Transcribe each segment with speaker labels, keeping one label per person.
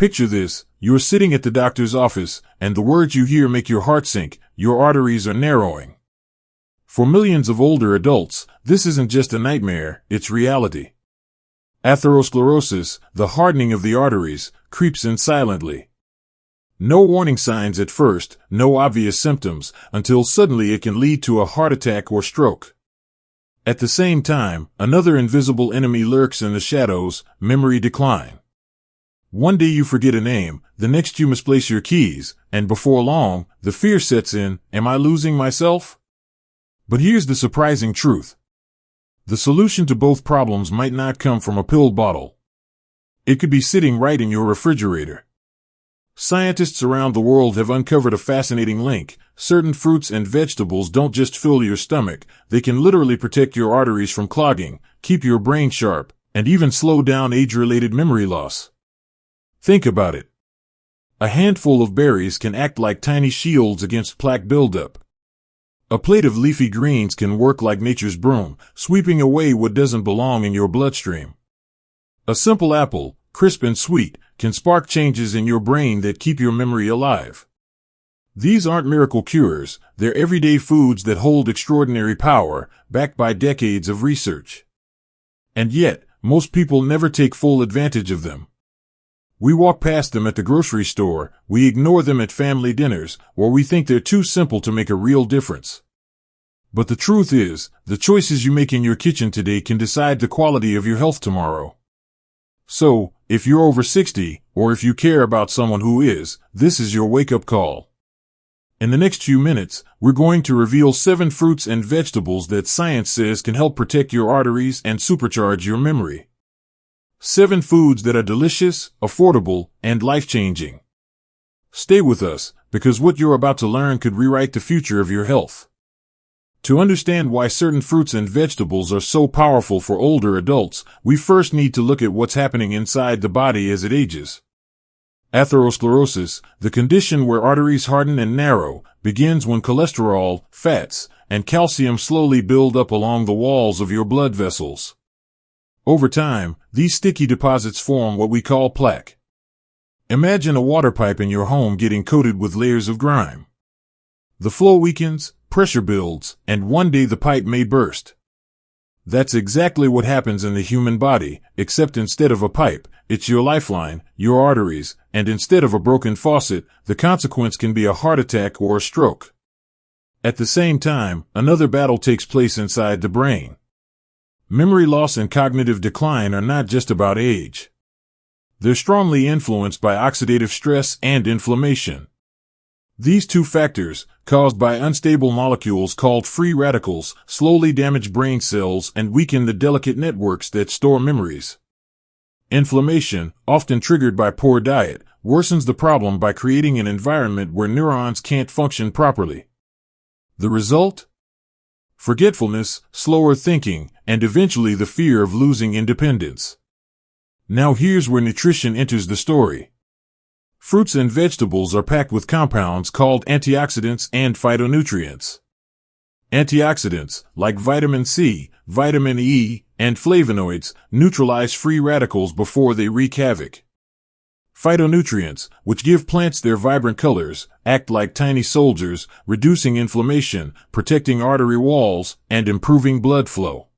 Speaker 1: Picture this, you're sitting at the doctor's office, and the words you hear make your heart sink, your arteries are narrowing. For millions of older adults, this isn't just a nightmare, it's reality. Atherosclerosis, the hardening of the arteries, creeps in silently. No warning signs at first, no obvious symptoms, until suddenly it can lead to a heart attack or stroke. At the same time, another invisible enemy lurks in the shadows: memory decline. One day you forget a name, the next you misplace your keys, and before long, the fear sets in: am I losing myself? But here's the surprising truth. The solution to both problems might not come from a pill bottle. It could be sitting right in your refrigerator. Scientists around the world have uncovered a fascinating link. Certain fruits and vegetables don't just fill your stomach, they can literally protect your arteries from clogging, keep your brain sharp, and even slow down age-related memory loss. Think about it. A handful of berries can act like tiny shields against plaque buildup. A plate of leafy greens can work like nature's broom, sweeping away what doesn't belong in your bloodstream. A simple apple, crisp and sweet, can spark changes in your brain that keep your memory alive. These aren't miracle cures, they're everyday foods that hold extraordinary power, backed by decades of research. And yet, most people never take full advantage of them. We walk past them at the grocery store, we ignore them at family dinners, or we think they're too simple to make a real difference. But the truth is, the choices you make in your kitchen today can decide the quality of your health tomorrow. So, if you're over 60, or if you care about someone who is, this is your wake-up call. In the next few minutes, we're going to reveal 7 fruits and vegetables that science says can help protect your arteries and supercharge your memory. 7 foods that are delicious, affordable, and life-changing. Stay with us, because what you're about to learn could rewrite the future of your health. To understand why certain fruits and vegetables are so powerful for older adults, we first need to look at what's happening inside the body as it ages. Atherosclerosis, the condition where arteries harden and narrow, begins when cholesterol, fats, and calcium slowly build up along the walls of your blood vessels. Over time, these sticky deposits form what we call plaque. Imagine a water pipe in your home getting coated with layers of grime. The flow weakens, pressure builds, and one day the pipe may burst. That's exactly what happens in the human body, except instead of a pipe, it's your lifeline, your arteries, and instead of a broken faucet, the consequence can be a heart attack or a stroke. At the same time, another battle takes place inside the brain. Memory loss and cognitive decline are not just about age. They're strongly influenced by oxidative stress and inflammation. These two factors, caused by unstable molecules called free radicals, slowly damage brain cells and weaken the delicate networks that store memories. Inflammation, often triggered by poor diet, worsens the problem by creating an environment where neurons can't function properly. The result? Forgetfulness, slower thinking, and eventually the fear of losing independence. Now here's where nutrition enters the story. Fruits and vegetables are packed with compounds called antioxidants and phytonutrients. Antioxidants, like vitamin C, vitamin E, and flavonoids, neutralize free radicals before they wreak havoc. Phytonutrients, which give plants their vibrant colors, act like tiny soldiers, reducing inflammation, protecting artery walls, and improving blood flow.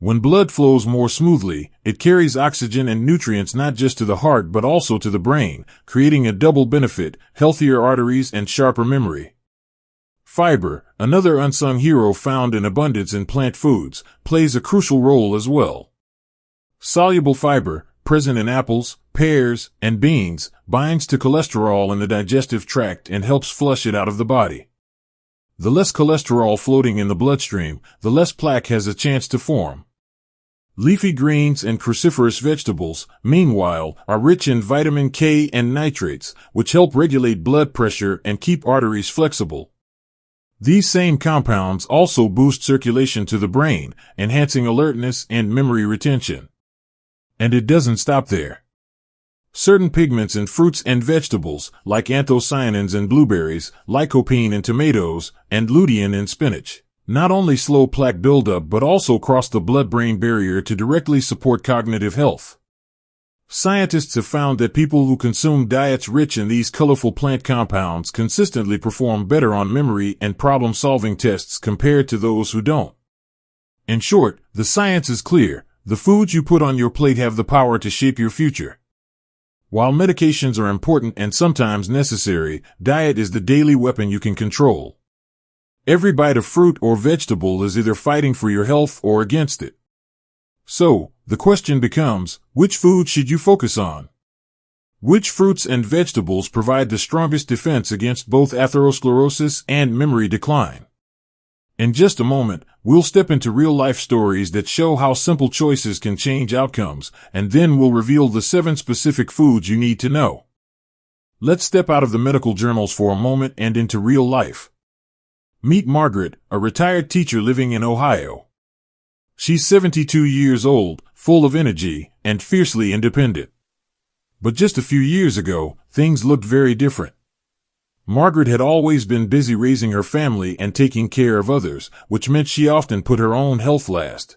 Speaker 1: When blood flows more smoothly, it carries oxygen and nutrients not just to the heart but also to the brain, creating a double benefit: healthier arteries and sharper memory. Fiber, another unsung hero found in abundance in plant foods, plays a crucial role as well. Soluble fiber, present in apples, pears, and beans, binds to cholesterol in the digestive tract and helps flush it out of the body. The less cholesterol floating in the bloodstream, the less plaque has a chance to form. Leafy greens and cruciferous vegetables, meanwhile, are rich in vitamin K and nitrates, which help regulate blood pressure and keep arteries flexible. These same compounds also boost circulation to the brain, enhancing alertness and memory retention. And it doesn't stop there. Certain pigments in fruits and vegetables, like anthocyanins in blueberries, lycopene in tomatoes, and lutein in spinach, not only slow plaque buildup but also cross the blood-brain barrier to directly support cognitive health. Scientists have found that people who consume diets rich in these colorful plant compounds consistently perform better on memory and problem-solving tests compared to those who don't. In short, the science is clear. The foods you put on your plate have the power to shape your future. While medications are important and sometimes necessary, diet is the daily weapon you can control. Every bite of fruit or vegetable is either fighting for your health or against it. So, the question becomes, which food should you focus on? Which fruits and vegetables provide the strongest defense against both atherosclerosis and memory decline? In just a moment, we'll step into real-life stories that show how simple choices can change outcomes, and then we'll reveal the 7 specific foods you need to know. Let's step out of the medical journals for a moment and into real life. Meet Margaret, a retired teacher living in Ohio. She's 72 years old, full of energy, and fiercely independent. But just a few years ago, things looked very different. Margaret had always been busy raising her family and taking care of others, which meant she often put her own health last.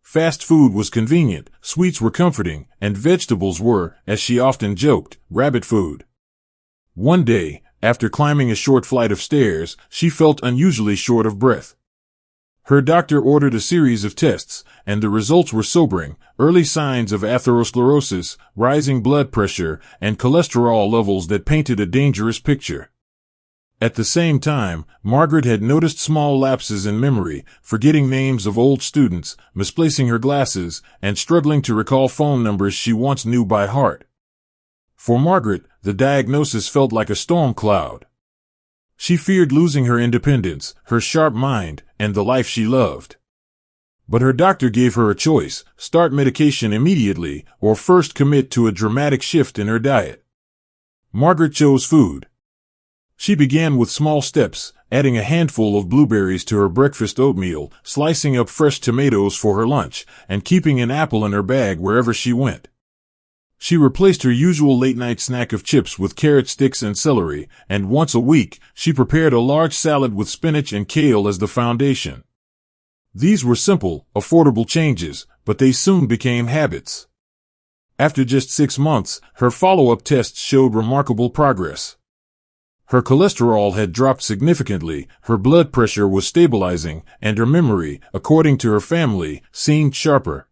Speaker 1: Fast food was convenient, sweets were comforting, and vegetables were, as she often joked, rabbit food. One day, after climbing a short flight of stairs, she felt unusually short of breath. Her doctor ordered a series of tests, and the results were sobering: early signs of atherosclerosis, rising blood pressure, and cholesterol levels that painted a dangerous picture. At the same time, Margaret had noticed small lapses in memory, forgetting names of old students, misplacing her glasses, and struggling to recall phone numbers she once knew by heart. For Margaret, the diagnosis felt like a storm cloud. She feared losing her independence, her sharp mind, and the life she loved. But her doctor gave her a choice: start medication immediately, or first commit to a dramatic shift in her diet. Margaret chose food. She began with small steps, adding a handful of blueberries to her breakfast oatmeal, slicing up fresh tomatoes for her lunch, and keeping an apple in her bag wherever she went. She replaced her usual late-night snack of chips with carrot sticks and celery, and once a week, she prepared a large salad with spinach and kale as the foundation. These were simple, affordable changes, but they soon became habits. After just 6 months, her follow-up tests showed remarkable progress. Her cholesterol had dropped significantly, her blood pressure was stabilizing, and her memory, according to her family, seemed sharper.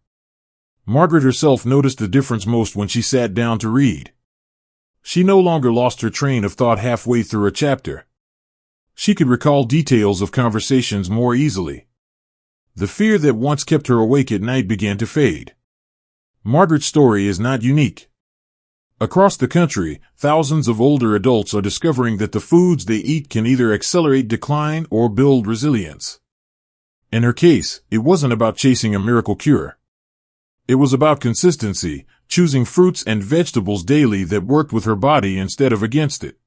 Speaker 1: Margaret herself noticed the difference most when she sat down to read. She no longer lost her train of thought halfway through a chapter. She could recall details of conversations more easily. The fear that once kept her awake at night began to fade. Margaret's story is not unique. Across the country, thousands of older adults are discovering that the foods they eat can either accelerate decline or build resilience. In her case, it wasn't about chasing a miracle cure. It was about consistency, choosing fruits and vegetables daily that worked with her body instead of against it.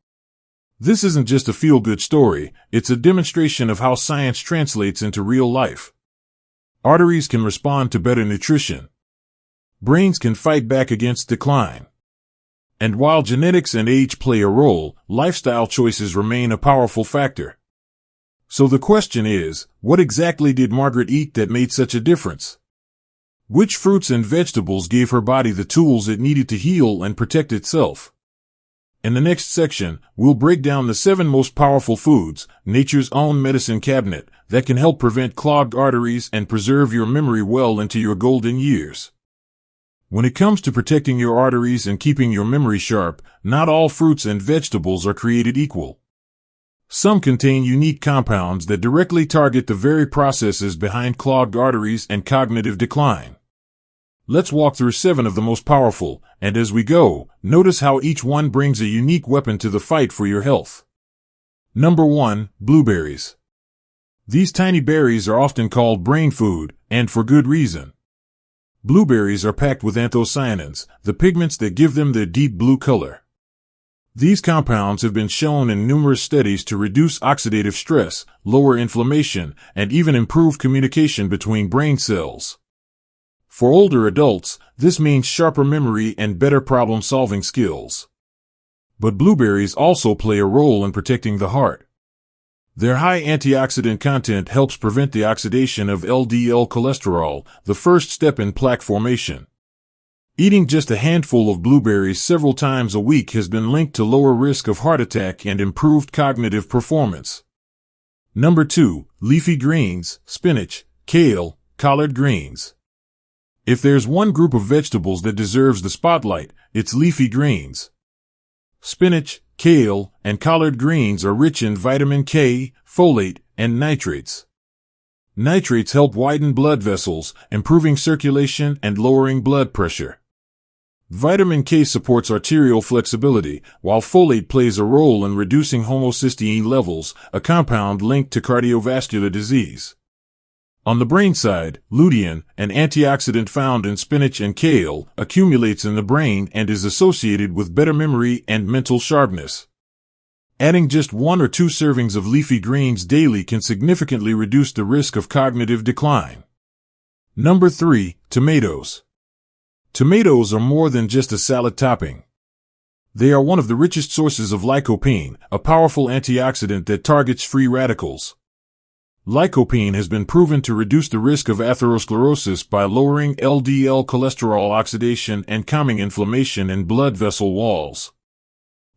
Speaker 1: This isn't just a feel-good story, it's a demonstration of how science translates into real life. Arteries can respond to better nutrition. Brains can fight back against decline. And while genetics and age play a role, lifestyle choices remain a powerful factor. So the question is, what exactly did Margaret eat that made such a difference? Which fruits and vegetables gave her body the tools it needed to heal and protect itself? In the next section, we'll break down the 7 most powerful foods, nature's own medicine cabinet, that can help prevent clogged arteries and preserve your memory well into your golden years. When it comes to protecting your arteries and keeping your memory sharp, not all fruits and vegetables are created equal. Some contain unique compounds that directly target the very processes behind clogged arteries and cognitive decline. Let's walk through 7 of the most powerful, and as we go, notice how each one brings a unique weapon to the fight for your health. Number 1, blueberries. These tiny berries are often called brain food, and for good reason. Blueberries are packed with anthocyanins, the pigments that give them their deep blue color. These compounds have been shown in numerous studies to reduce oxidative stress, lower inflammation, and even improve communication between brain cells. For older adults, this means sharper memory and better problem-solving skills. But blueberries also play a role in protecting the heart. Their high antioxidant content helps prevent the oxidation of LDL cholesterol, the first step in plaque formation. Eating just a handful of blueberries several times a week has been linked to lower risk of heart attack and improved cognitive performance. Number 2, leafy greens, spinach, kale, collard greens. If there's one group of vegetables that deserves the spotlight, it's leafy greens. Spinach, kale, and collard greens are rich in vitamin K, folate, and nitrates. Nitrates help widen blood vessels, improving circulation and lowering blood pressure. Vitamin K supports arterial flexibility, while folate plays a role in reducing homocysteine levels, a compound linked to cardiovascular disease. On the brain side, lutein, an antioxidant found in spinach and kale, accumulates in the brain and is associated with better memory and mental sharpness. Adding just 1 or 2 servings of leafy greens daily can significantly reduce the risk of cognitive decline. Number 3, tomatoes. Tomatoes are more than just a salad topping. They are one of the richest sources of lycopene, a powerful antioxidant that targets free radicals. Lycopene has been proven to reduce the risk of atherosclerosis by lowering LDL cholesterol oxidation and calming inflammation in blood vessel walls.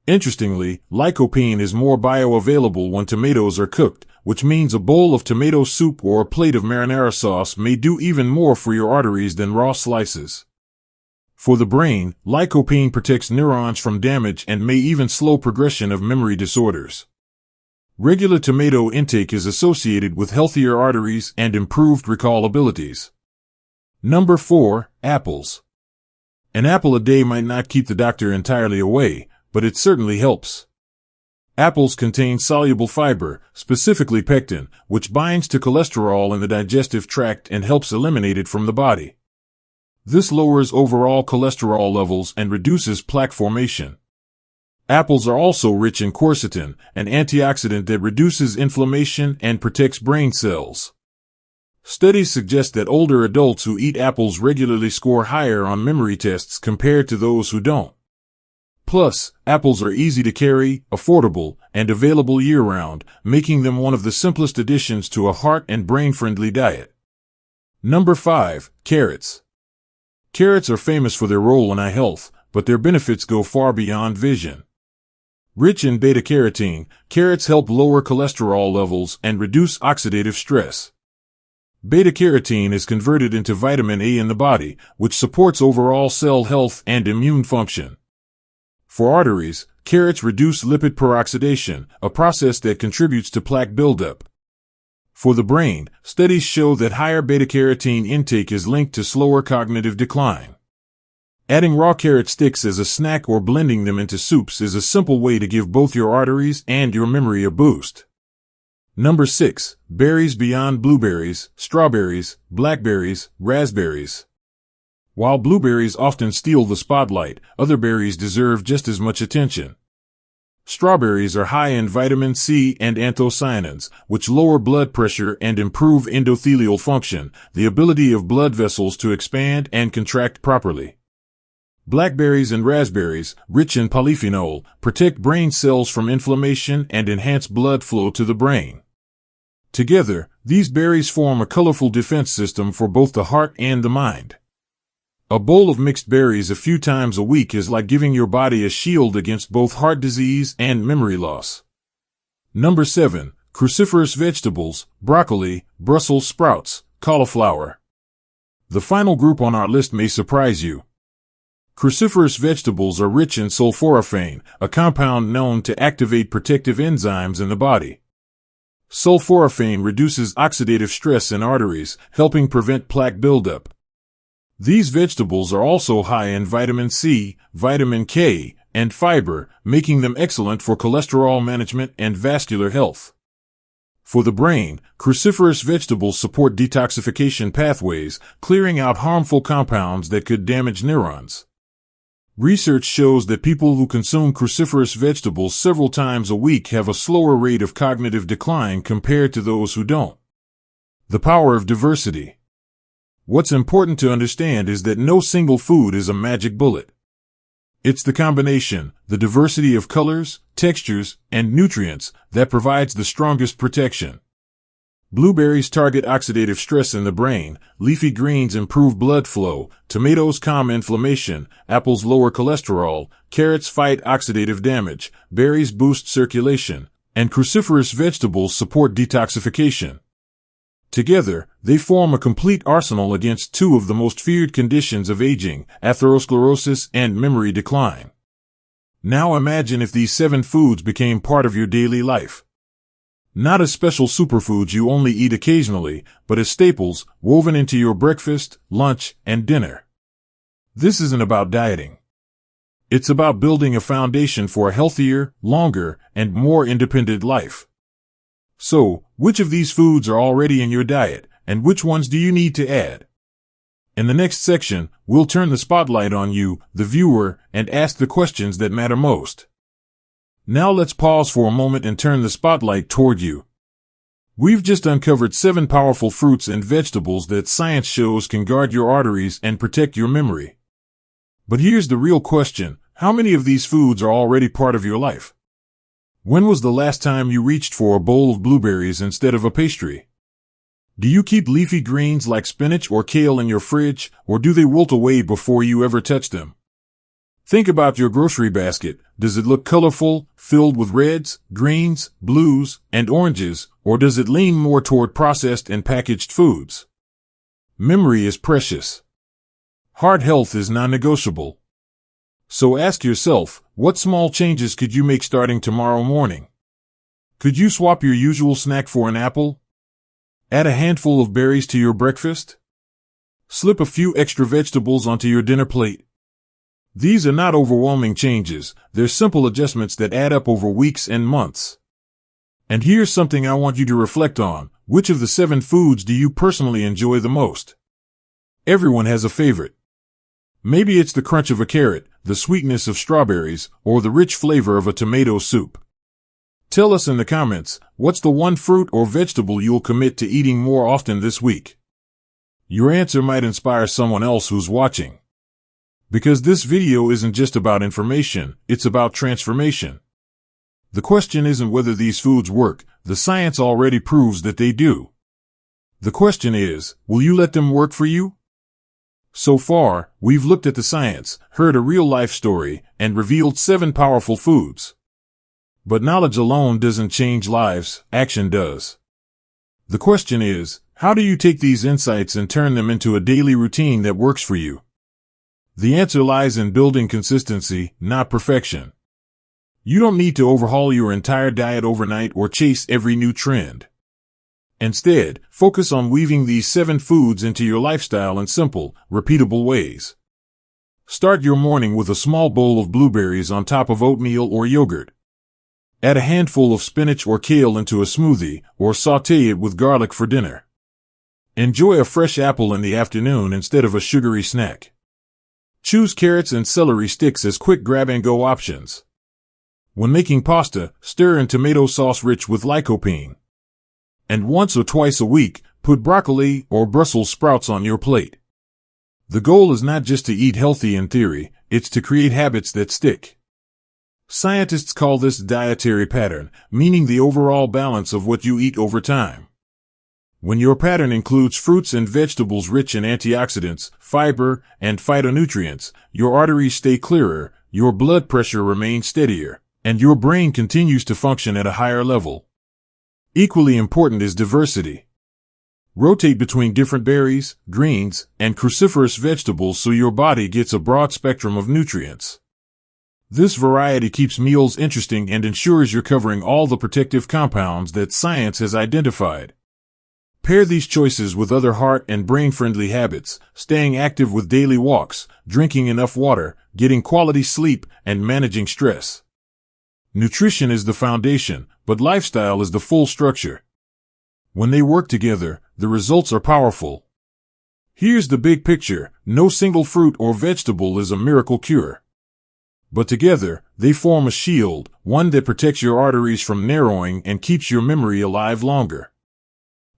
Speaker 1: Interestingly, lycopene is more bioavailable when tomatoes are cooked, which means a bowl of tomato soup or a plate of marinara sauce may do even more for your arteries than raw slices. For the brain, lycopene protects neurons from damage and may even slow progression of memory disorders. Regular tomato intake is associated with healthier arteries and improved recall abilities. Number 4, apples. An apple a day might not keep the doctor entirely away, but it certainly helps. Apples contain soluble fiber, specifically pectin, which binds to cholesterol in the digestive tract and helps eliminate it from the body. This lowers overall cholesterol levels and reduces plaque formation. Apples are also rich in quercetin, an antioxidant that reduces inflammation and protects brain cells. Studies suggest that older adults who eat apples regularly score higher on memory tests compared to those who don't. Plus, apples are easy to carry, affordable, and available year-round, making them one of the simplest additions to a heart and brain-friendly diet. Number 5, carrots. Carrots are famous for their role in eye health, but their benefits go far beyond vision. Rich in beta-carotene, carrots help lower cholesterol levels and reduce oxidative stress. Beta-carotene is converted into vitamin A in the body, which supports overall cell health and immune function. For arteries, carrots reduce lipid peroxidation, a process that contributes to plaque buildup. For the brain, studies show that higher beta-carotene intake is linked to slower cognitive decline. Adding raw carrot sticks as a snack or blending them into soups is a simple way to give both your arteries and your memory a boost. Number 6, berries beyond blueberries, strawberries, blackberries, raspberries. While blueberries often steal the spotlight, other berries deserve just as much attention. Strawberries are high in vitamin C and anthocyanins, which lower blood pressure and improve endothelial function, the ability of blood vessels to expand and contract properly. Blackberries and raspberries, rich in polyphenol, protect brain cells from inflammation and enhance blood flow to the brain. Together, these berries form a colorful defense system for both the heart and the mind. A bowl of mixed berries a few times a week is like giving your body a shield against both heart disease and memory loss. Number 7, cruciferous vegetables, broccoli, Brussels sprouts, cauliflower. The final group on our list may surprise you. Cruciferous vegetables are rich in sulforaphane, a compound known to activate protective enzymes in the body. Sulforaphane reduces oxidative stress in arteries, helping prevent plaque buildup. These vegetables are also high in vitamin C, vitamin K, and fiber, making them excellent for cholesterol management and vascular health. For the brain, cruciferous vegetables support detoxification pathways, clearing out harmful compounds that could damage neurons. Research shows that people who consume cruciferous vegetables several times a week have a slower rate of cognitive decline compared to those who don't. The power of diversity. What's important to understand is that no single food is a magic bullet. It's the combination, the diversity of colors, textures, and nutrients that provides the strongest protection. Blueberries target oxidative stress in the brain, leafy greens improve blood flow, tomatoes calm inflammation, apples lower cholesterol, carrots fight oxidative damage, berries boost circulation, and cruciferous vegetables support detoxification. Together, they form a complete arsenal against two of the most feared conditions of aging, atherosclerosis and memory decline. Now imagine if these 7 foods became part of your daily life. Not as special superfoods you only eat occasionally, but as staples woven into your breakfast, lunch, and dinner. This isn't about dieting. It's about building a foundation for a healthier, longer, and more independent life. So, which of these foods are already in your diet, and which ones do you need to add? In the next section, we'll turn the spotlight on you, the viewer, and ask the questions that matter most. Now let's pause for a moment and turn the spotlight toward you. We've just uncovered 7 powerful fruits and vegetables that science shows can guard your arteries and protect your memory. But here's the real question: how many of these foods are already part of your life? When was the last time you reached for a bowl of blueberries instead of a pastry? Do you keep leafy greens like spinach or kale in your fridge, or do they wilt away before you ever touch them? Think about your grocery basket. Does it look colorful, filled with reds, greens, blues, and oranges, or does it lean more toward processed and packaged foods? Memory is precious. Heart health is non-negotiable. So ask yourself, what small changes could you make starting tomorrow morning? Could you swap your usual snack for an apple? Add a handful of berries to your breakfast? Slip a few extra vegetables onto your dinner plate? These are not overwhelming changes, they're simple adjustments that add up over weeks and months. And here's something I want you to reflect on: which of the 7 foods do you personally enjoy the most? Everyone has a favorite. Maybe it's the crunch of a carrot, the sweetness of strawberries, or the rich flavor of a tomato soup. Tell us in the comments, what's the one fruit or vegetable you'll commit to eating more often this week? Your answer might inspire someone else who's watching. Because this video isn't just about information, it's about transformation. The question isn't whether these foods work, the science already proves that they do. The question is, will you let them work for you? So far, we've looked at the science, heard a real-life story, and revealed 7 powerful foods. But knowledge alone doesn't change lives, action does. The question is, how do you take these insights and turn them into a daily routine that works for you? The answer lies in building consistency, not perfection. You don't need to overhaul your entire diet overnight or chase every new trend. Instead, focus on weaving these 7 foods into your lifestyle in simple, repeatable ways. Start your morning with a small bowl of blueberries on top of oatmeal or yogurt. Add a handful of spinach or kale into a smoothie, or sauté it with garlic for dinner. Enjoy a fresh apple in the afternoon instead of a sugary snack. Choose carrots and celery sticks as quick grab-and-go options. When making pasta, stir in tomato sauce rich with lycopene. And once or twice a week, put broccoli or Brussels sprouts on your plate. The goal is not just to eat healthy in theory, it's to create habits that stick. Scientists call this dietary pattern, meaning the overall balance of what you eat over time. When your pattern includes fruits and vegetables rich in antioxidants, fiber, and phytonutrients, your arteries stay clearer, your blood pressure remains steadier, and your brain continues to function at a higher level. Equally important is diversity. Rotate between different berries, greens, and cruciferous vegetables so your body gets a broad spectrum of nutrients. This variety keeps meals interesting and ensures you're covering all the protective compounds that science has identified. Pair these choices with other heart and brain-friendly habits, staying active with daily walks, drinking enough water, getting quality sleep, and managing stress. Nutrition is the foundation, but lifestyle is the full structure. When they work together, the results are powerful. Here's the big picture: no single fruit or vegetable is a miracle cure. But together, they form a shield, one that protects your arteries from narrowing and keeps your memory alive longer.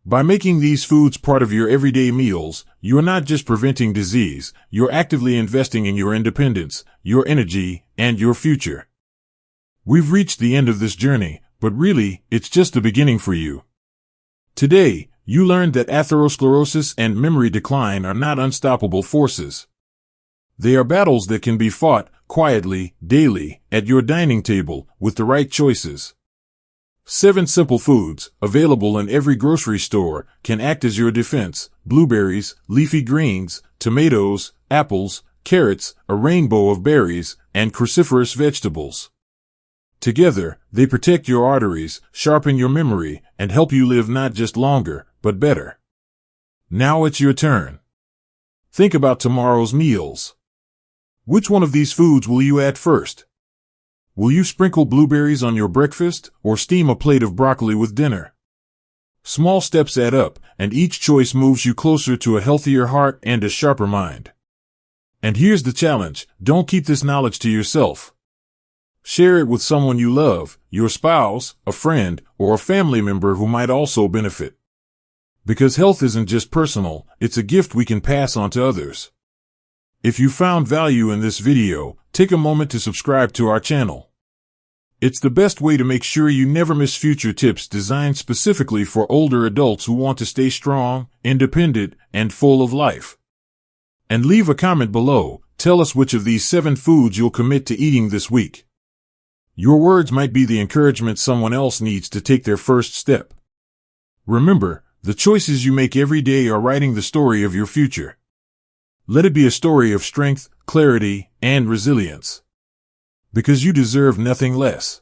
Speaker 1: By making these foods part of your everyday meals, you're not just preventing disease, you're actively investing in your independence, your energy, and your future. We've reached the end of this journey, but really, it's just the beginning for you. Today, you learned that atherosclerosis and memory decline are not unstoppable forces. They are battles that can be fought quietly, daily, at your dining table, with the right choices. 7 simple foods, available in every grocery store, can act as your defense: blueberries, leafy greens, tomatoes, apples, carrots, a rainbow of berries, and cruciferous vegetables. Together, they protect your arteries, sharpen your memory, and help you live not just longer, but better. Now it's your turn. Think about tomorrow's meals. Which one of these foods will you add first? Will you sprinkle blueberries on your breakfast, or steam a plate of broccoli with dinner? Small steps add up, and each choice moves you closer to a healthier heart and a sharper mind. And here's the challenge: don't keep this knowledge to yourself. Share it with someone you love, your spouse, a friend, or a family member who might also benefit. Because health isn't just personal, it's a gift we can pass on to others. If you found value in this video, take a moment to subscribe to our channel. It's the best way to make sure you never miss future tips designed specifically for older adults who want to stay strong, independent, and full of life. And leave a comment below. Tell us which of these 7 foods you'll commit to eating this week. Your words might be the encouragement someone else needs to take their first step. Remember, the choices you make every day are writing the story of your future. Let it be a story of strength, clarity, and resilience. Because you deserve nothing less.